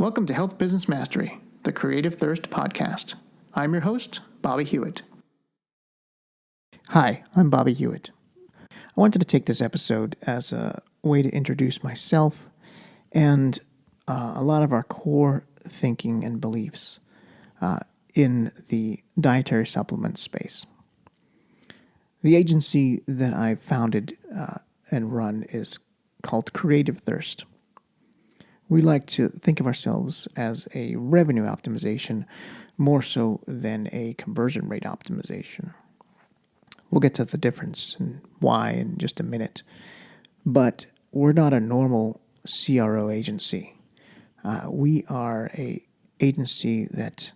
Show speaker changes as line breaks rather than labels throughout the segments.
Welcome to Health Business Mastery, the Creative Thirst podcast. I'm your host, Bobby Hewitt. Hi, I'm Bobby Hewitt. I wanted to take this episode as a way to introduce myself and a lot of our core thinking and beliefs in the dietary supplement space. The agency that I founded and run is called Creative Thirst. We like to think of ourselves as a revenue optimization more so than a conversion rate optimization. We'll get to the difference and why in just a minute. But we're not a normal CRO agency. We are an agency that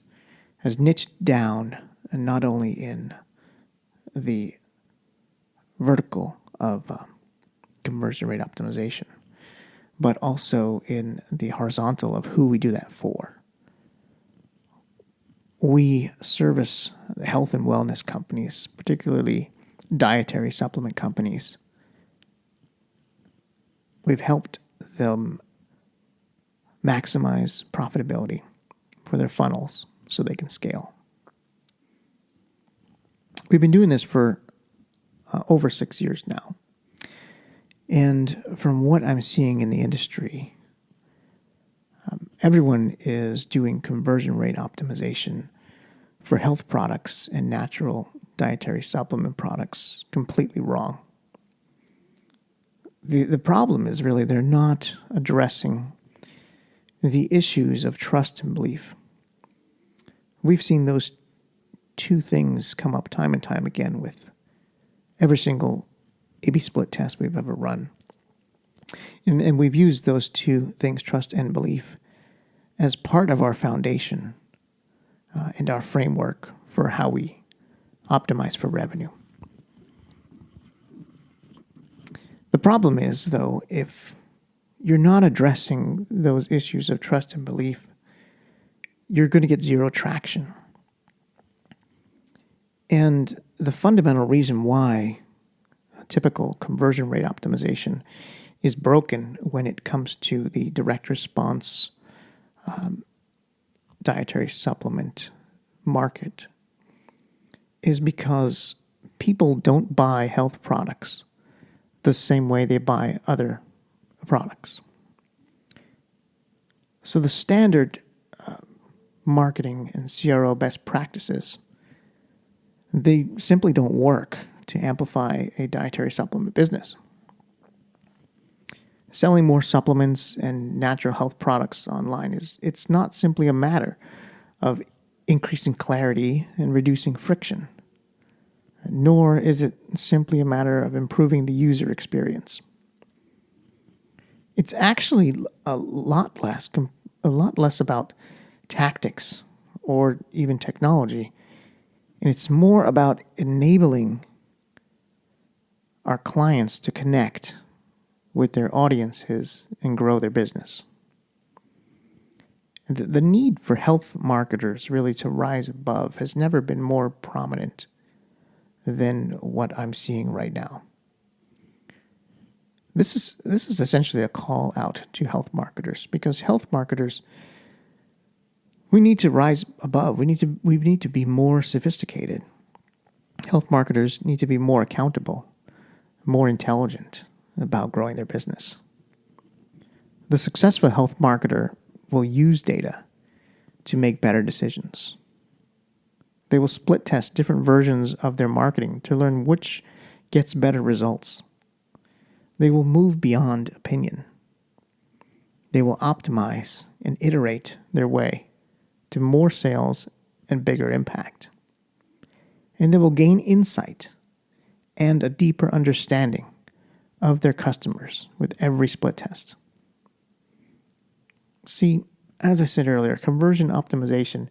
has niched down not only in the vertical of conversion rate optimization, but also in the horizontal of who we do that for. We service health and wellness companies, particularly dietary supplement companies. We've helped them maximize profitability for their funnels so they can scale. We've been doing this for over 6 years now. And from what I'm seeing in the industry, everyone is doing conversion rate optimization for health products and natural dietary supplement products completely wrong. The problem is really they're not addressing the issues of trust and belief. We've seen those two things come up time and time again with every single A/B split test we've ever run. And we've used those two things, trust and belief, as part of our foundation and our framework for how we optimize for revenue. The problem is, though, if you're not addressing those issues of trust and belief, you're going to get zero traction. And the fundamental reason why typical conversion rate optimization is broken when it comes to the direct response dietary supplement market is because people don't buy health products the same way they buy other products. So the standard marketing and CRO best practices, they simply don't work to amplify a dietary supplement business. Selling more supplements and natural health products online it's not simply a matter of increasing clarity and reducing friction, nor is it simply a matter of improving the user experience. It's actually a lot less about tactics or even technology, and it's more about enabling our clients to connect with their audiences and grow their business. The need for health marketers really to rise above has never been more prominent than what I'm seeing right now. This is essentially a call out to health marketers, because health marketers, we need to rise above. We need to be more sophisticated. Health marketers need to be more accountable, more intelligent about growing their business. The successful health marketer will use data to make better decisions. They will split test different versions of their marketing to learn which gets better results. They will move beyond opinion. They will optimize and iterate their way to more sales and bigger impact. And they will gain insight and a deeper understanding of their customers with every split test. See, as I said earlier, conversion optimization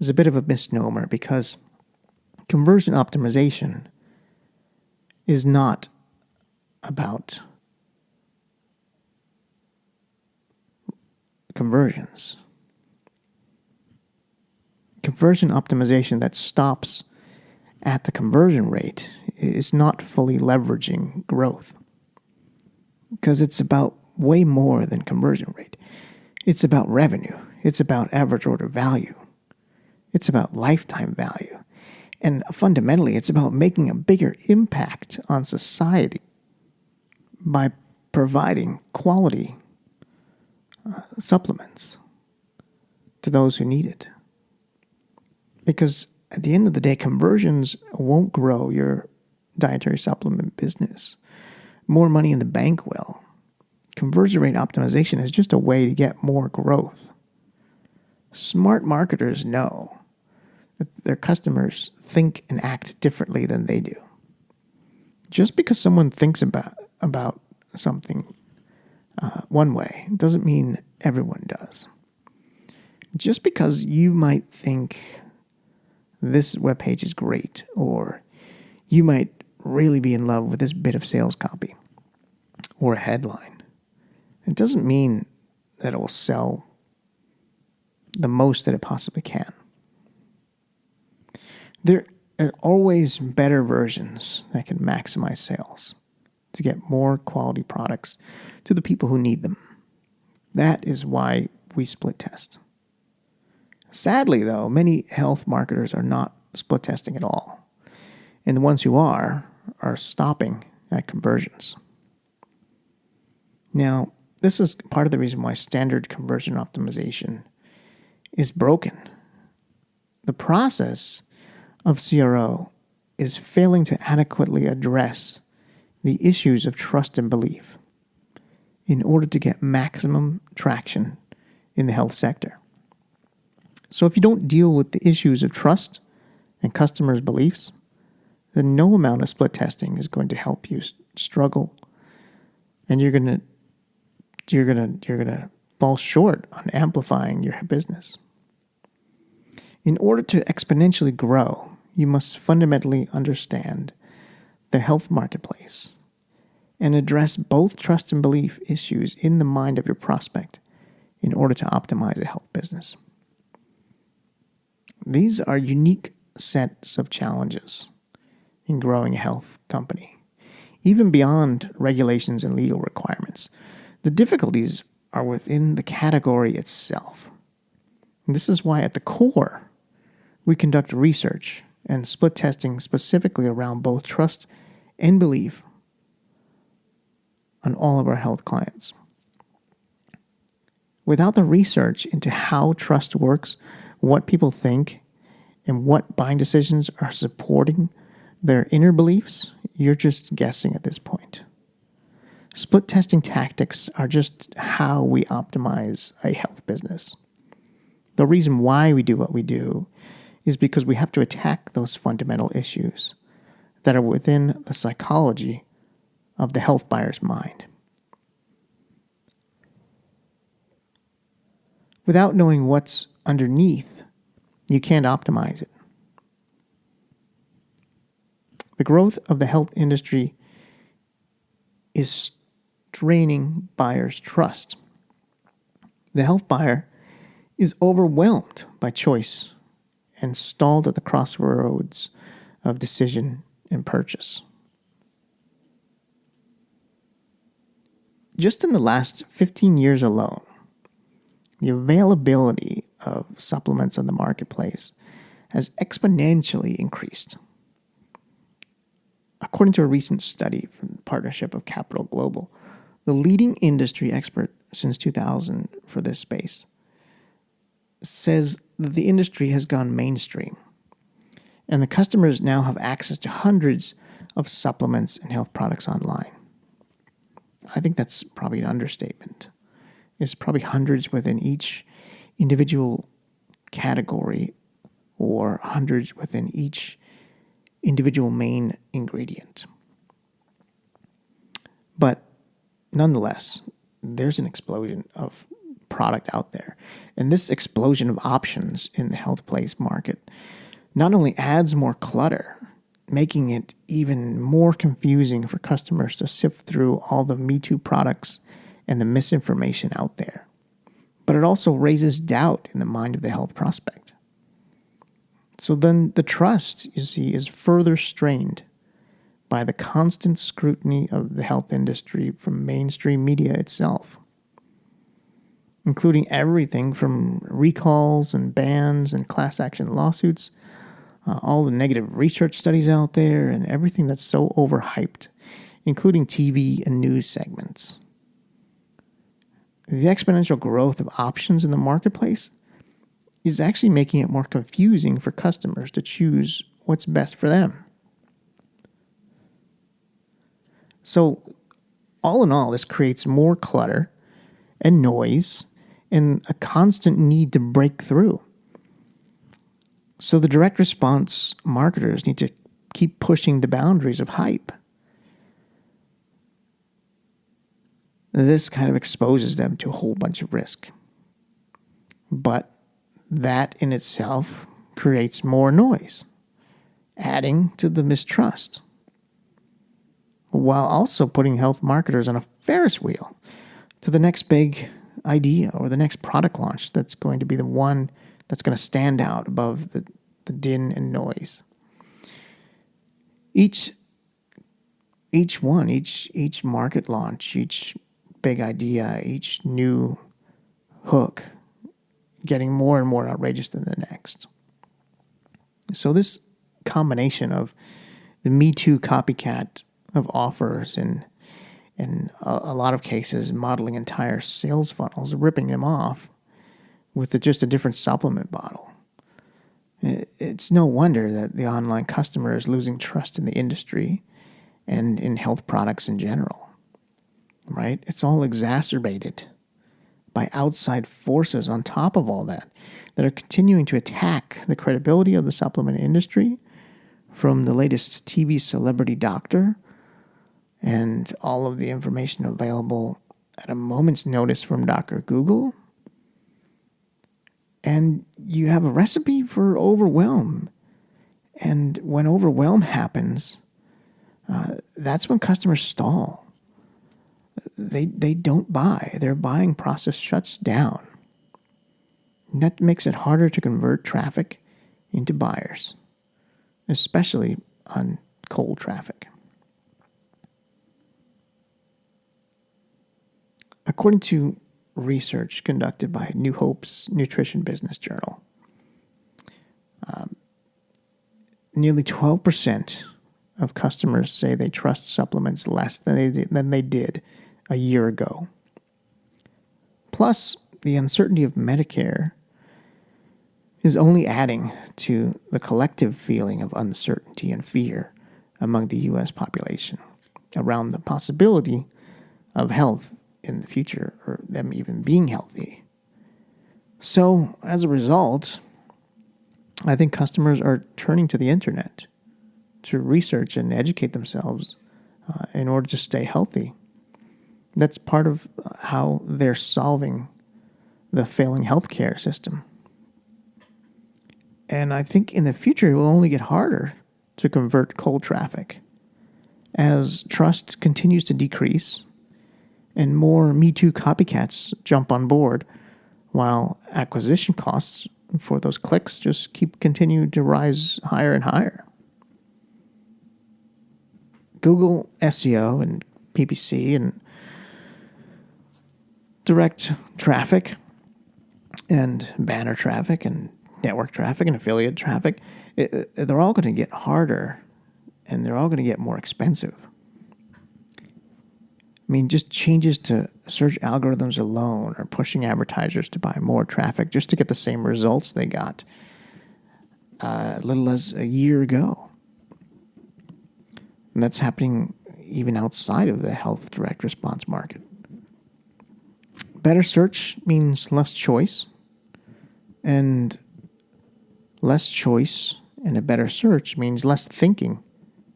is a bit of a misnomer, because conversion optimization is not about conversions. Conversion optimization that stops at the conversion rate is not fully leveraging growth, because it's about way more than conversion rate. It's about revenue. It's about average order value. It's about lifetime value. And fundamentally, it's about making a bigger impact on society by providing quality supplements to those who need it. Because at the end of the day, conversions won't grow your dietary supplement business. More money in the bank will. Conversion rate optimization is just a way to get more growth. Smart marketers know that their customers think and act differently than they do. Just because someone thinks about something one way doesn't mean everyone does. Just because you might think this webpage is great, or you might really be in love with this bit of sales copy or a headline, it doesn't mean that it will sell the most that it possibly can. There are always better versions that can maximize sales to get more quality products to the people who need them. That is why we split test. Sadly, though, many health marketers are not split testing at all. And the ones who are stopping at conversions. Now, this is part of the reason why standard conversion optimization is broken. The process of CRO is failing to adequately address the issues of trust and belief in order to get maximum traction in the health sector. So if you don't deal with the issues of trust and customers' beliefs, then no amount of split testing is going to help you struggle, and you're gonna fall short on amplifying your business. In order to exponentially grow, you must fundamentally understand the health marketplace and address both trust and belief issues in the mind of your prospect in order to optimize a health business. These are unique sets of challenges in growing a health company, even beyond regulations and legal requirements. The difficulties are within the category itself. And this is why at the core, we conduct research and split testing specifically around both trust and belief on all of our health clients. Without the research into how trust works, what people think, and what buying decisions are supporting their inner beliefs, you're just guessing at this point. Split testing tactics are just how we optimize a health business. The reason why we do what we do is because we have to attack those fundamental issues that are within the psychology of the health buyer's mind. Without knowing what's underneath, you can't optimize it. The growth of the health industry is straining buyers' trust. The health buyer is overwhelmed by choice and stalled at the crossroads of decision and purchase. Just in the last 15 years alone, the availability of supplements on the marketplace has exponentially increased. According to a recent study from the Partnership of Capital Global, the leading industry expert since 2000 for this space says that the industry has gone mainstream, and the customers now have access to hundreds of supplements and health products online. I think that's probably an understatement. It's probably hundreds within each individual category or hundreds within each individual main ingredient. But nonetheless, there's an explosion of product out there. And this explosion of options in the health place market not only adds more clutter, making it even more confusing for customers to sift through all the Me Too products and the misinformation out there, but it also raises doubt in the mind of the health prospect. So then the trust, you see, is further strained by the constant scrutiny of the health industry from mainstream media itself. including everything from recalls and bans and class action lawsuits, all the negative research studies out there, and everything that's so overhyped, including TV and news segments. The exponential growth of options in the marketplace is actually making it more confusing for customers to choose what's best for them. So, all in all, this creates more clutter and noise and a constant need to break through. So the direct response marketers need to keep pushing the boundaries of hype. This kind of exposes them to a whole bunch of risk. But that in itself creates more noise, adding to the mistrust, while also putting health marketers on a Ferris wheel to the next big idea or the next product launch that's going to be the one that's going to stand out above the din and noise. Each market launch, each big idea, each new hook getting more and more outrageous than the next. So this combination of the Me Too copycat of offers and in a lot of cases modeling entire sales funnels, ripping them off with just a different supplement bottle. It's no wonder that the online customer is losing trust in the industry and in health products in general, right? It's all exacerbated by outside forces on top of all that are continuing to attack the credibility of the supplement industry, from the latest TV celebrity doctor and all of the information available at a moment's notice from Dr. Google. And you have a recipe for overwhelm. And when overwhelm happens, that's when customers stall. They don't buy. Their buying process shuts down. And that makes it harder to convert traffic into buyers, especially on cold traffic. According to research conducted by New Hope's Nutrition Business Journal, nearly 12% of customers say they trust supplements less than they did a year ago. Plus, the uncertainty of Medicare is only adding to the collective feeling of uncertainty and fear among the U.S. population around the possibility of health in the future, or them even being healthy. So, as a result, I think customers are turning to the internet to research and educate themselves in order to stay healthy. That's part of how they're solving the failing healthcare system. And I think in the future it will only get harder to convert cold traffic as trust continues to decrease and more Me Too copycats jump on board, while acquisition costs for those clicks just continue to rise higher and higher. Google SEO and PPC and direct traffic and banner traffic and network traffic and affiliate traffic, they're all going to get harder and they're all going to get more expensive. I mean, just changes to search algorithms alone are pushing advertisers to buy more traffic just to get the same results they got little as a year ago. And that's happening even outside of the health direct response market. Better search means less choice, and less choice and a better search means less thinking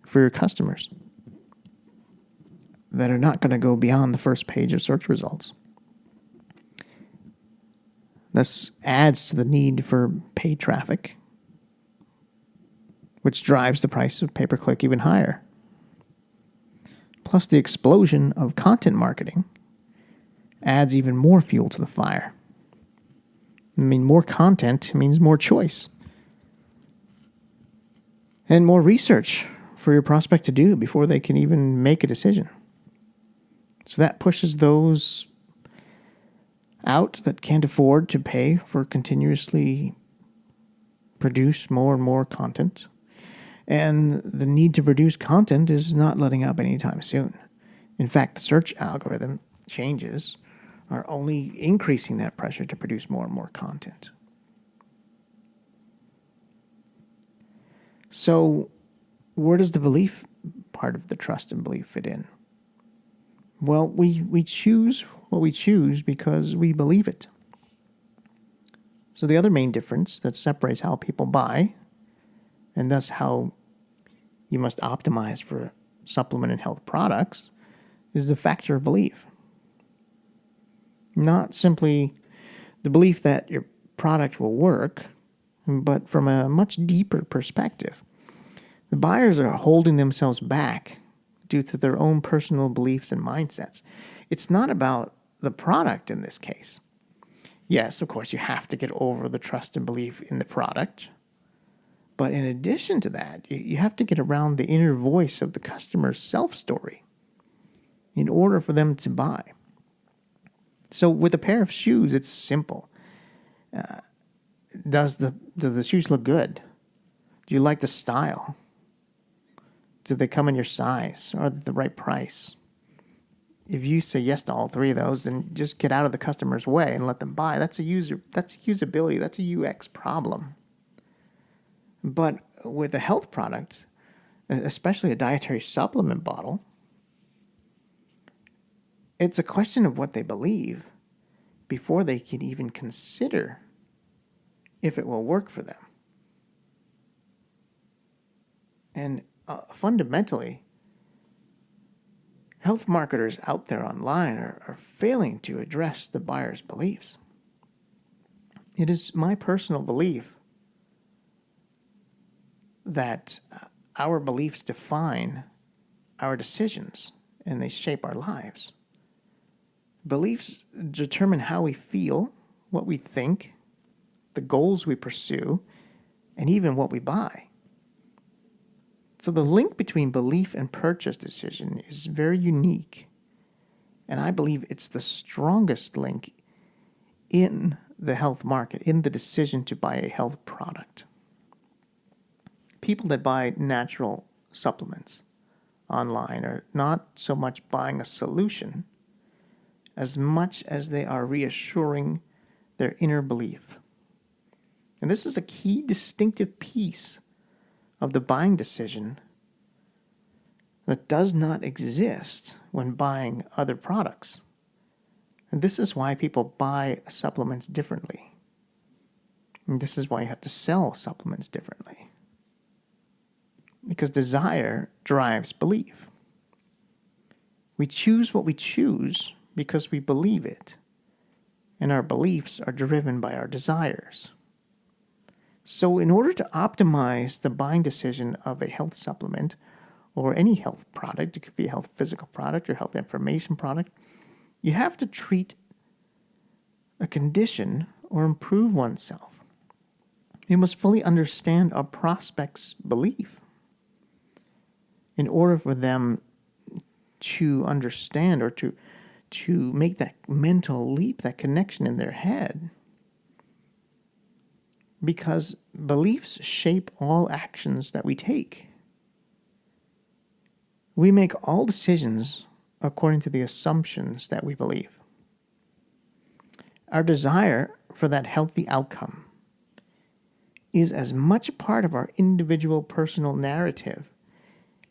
for your customers that are not going to go beyond the first page of search results. This adds to the need for paid traffic, which drives the price of pay-per-click even higher. Plus, the explosion of content marketing adds even more fuel to the fire. I mean, more content means more choice and more research for your prospect to do before they can even make a decision. So that pushes those out that can't afford to pay for continuously produce more and more content. And the need to produce content is not letting up anytime soon. In fact, the search algorithm changes are only increasing that pressure to produce more and more content. So, where does the belief part of the trust and belief fit in? Well, we choose what we choose because we believe it. So the other main difference that separates how people buy, and thus how you must optimize for supplement and health products, is the factor of belief. Not simply the belief that your product will work, but from a much deeper perspective. The buyers are holding themselves back due to their own personal beliefs and mindsets. It's not about the product in this case. Yes, of course, you have to get over the trust and belief in the product. But in addition to that, you have to get around the inner voice of the customer's self-story in order for them to buy. So with a pair of shoes, it's simple. Do the shoes look good? Do you like the style? Do they come in your size? Are they the right price? If you say yes to all three of those, then just get out of the customer's way and let them buy. That's usability. That's a UX problem. But with a health product, especially a dietary supplement bottle, it's a question of what they believe before they can even consider if it will work for them. And fundamentally, health marketers out there online are failing to address the buyer's beliefs. It is my personal belief that our beliefs define our decisions and they shape our lives. Beliefs determine how we feel, what we think, the goals we pursue, and even what we buy. So the link between belief and purchase decision is very unique. And I believe it's the strongest link in the health market, in the decision to buy a health product. People that buy natural supplements online are not so much buying a solution as much as they are reassuring their inner belief. And this is a key distinctive piece of the buying decision that does not exist when buying other products. And this is why people buy supplements differently. And this is why you have to sell supplements differently. Because desire drives belief. We choose what we choose because we believe it, and our beliefs are driven by our desires. So in order to optimize the buying decision of a health supplement or any health product, it could be a health physical product or health information product, you have to treat a condition or improve oneself. You must fully understand our prospect's belief in order for them to understand or to make that mental leap, that connection in their head. Because beliefs shape all actions that we take. We make all decisions according to the assumptions that we believe. Our desire for that healthy outcome is as much a part of our individual personal narrative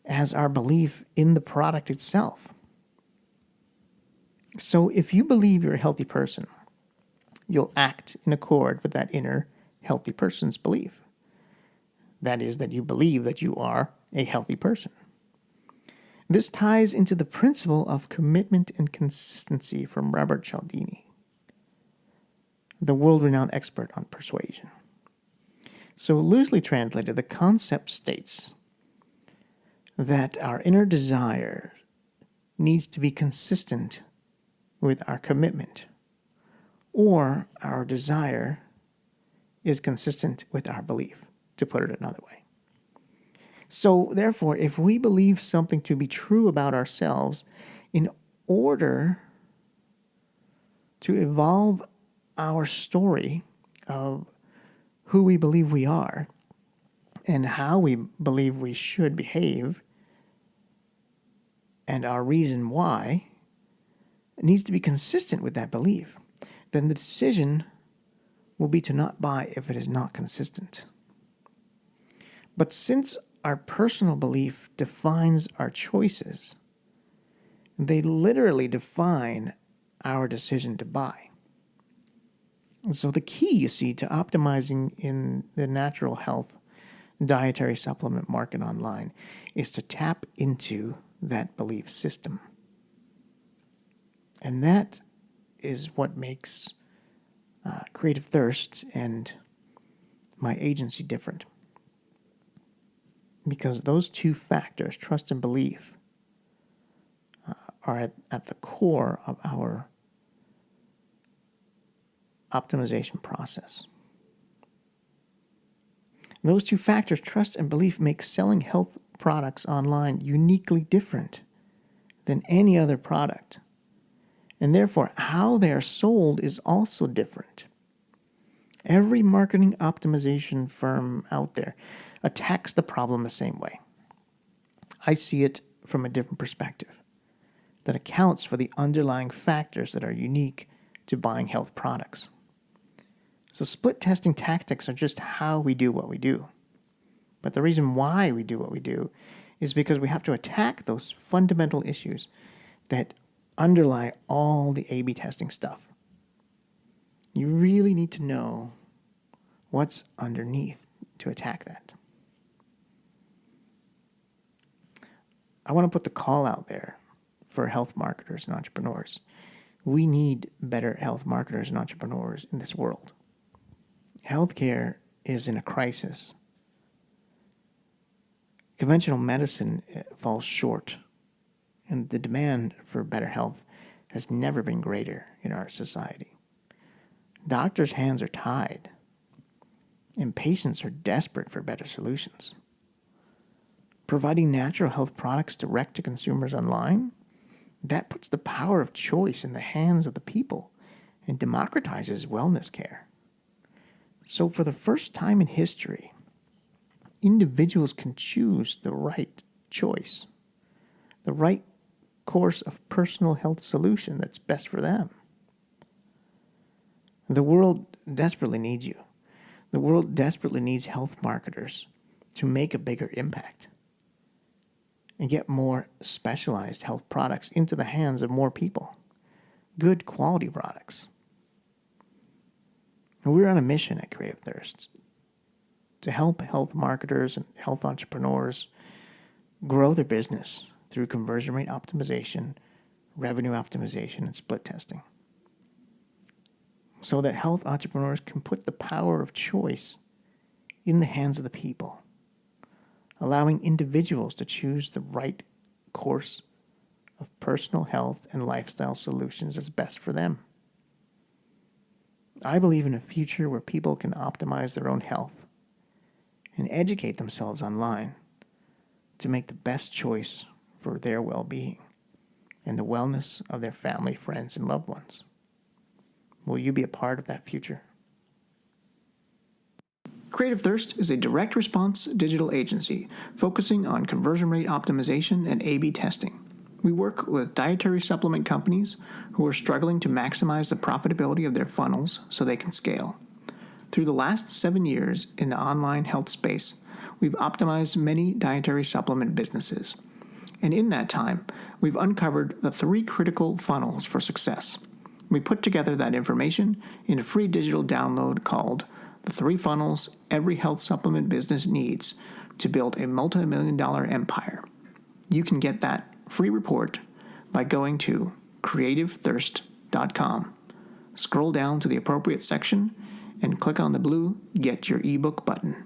as our belief in the product itself. So if you believe you're a healthy person, you'll act in accord with that inner healthy person's belief. That is, that you believe that you are a healthy person. This ties into the principle of commitment and consistency from Robert Cialdini, the world-renowned expert on persuasion. So loosely translated, the concept states that our inner desire needs to be consistent with our commitment, or our desire is consistent with our belief, to put it another way. So therefore, if we believe something to be true about ourselves, in order to evolve our story of who we believe we are and how we believe we should behave and our reason why needs to be consistent with that belief. Then the decision will be to not buy if it is not consistent. But since our personal belief defines our choices, they literally define our decision to buy. And so the key, you see, to optimizing in the natural health dietary supplement market online is to tap into that belief system. And that is what makes Creative Thirst and my agency different. Because those two factors, trust and belief, are at the core of our optimization process. Those two factors, trust and belief, make selling health products online uniquely different than any other product. And therefore, how they are sold is also different. Every marketing optimization firm out there attacks the problem the same way. I see it from a different perspective that accounts for the underlying factors that are unique to buying health products. So split testing tactics are just how we do what we do. But the reason why we do what we do is because we have to attack those fundamental issues that underlie all the A/B testing stuff. You really need to know what's underneath to attack that. I want to put the call out there for health marketers and entrepreneurs. We need better health marketers and entrepreneurs in this world. Healthcare is in a crisis. Conventional medicine falls short, and the demand for better health has never been greater in our society. Doctors' hands are tied, and patients are desperate for better solutions. Providing natural health products direct to consumers online, that puts the power of choice in the hands of the people and democratizes wellness care. So for the first time in history, individuals can choose the right choice, the right course of personal health solution that's best for them. The world desperately needs you. The world desperately needs health marketers to make a bigger impact and get more specialized health products into the hands of more people. Good quality products. And we're on a mission at Creative Thirst to help health marketers and health entrepreneurs grow their business through conversion rate optimization, revenue optimization, and split testing, so that health entrepreneurs can put the power of choice in the hands of the people, allowing individuals to choose the right course of personal health and lifestyle solutions that's best for them. I believe in a future where people can optimize their own health and educate themselves online to make the best choice for their well-being and the wellness of their family, friends, and loved ones. Will you be a part of that future? Creative Thirst is a direct response digital agency focusing on conversion rate optimization and A/B testing. We work with dietary supplement companies who are struggling to maximize the profitability of their funnels so they can scale. Through the last 7 years in the online health space, we've optimized many dietary supplement businesses. And in that time, we've uncovered the 3 critical funnels for success. We put together that information in a free digital download called The 3 Funnels Every Health Supplement Business Needs to Build a Multi-Million-Dollar Empire. You can get that free report by going to creativethirst.com. Scroll down to the appropriate section and click on the blue Get Your ebook button.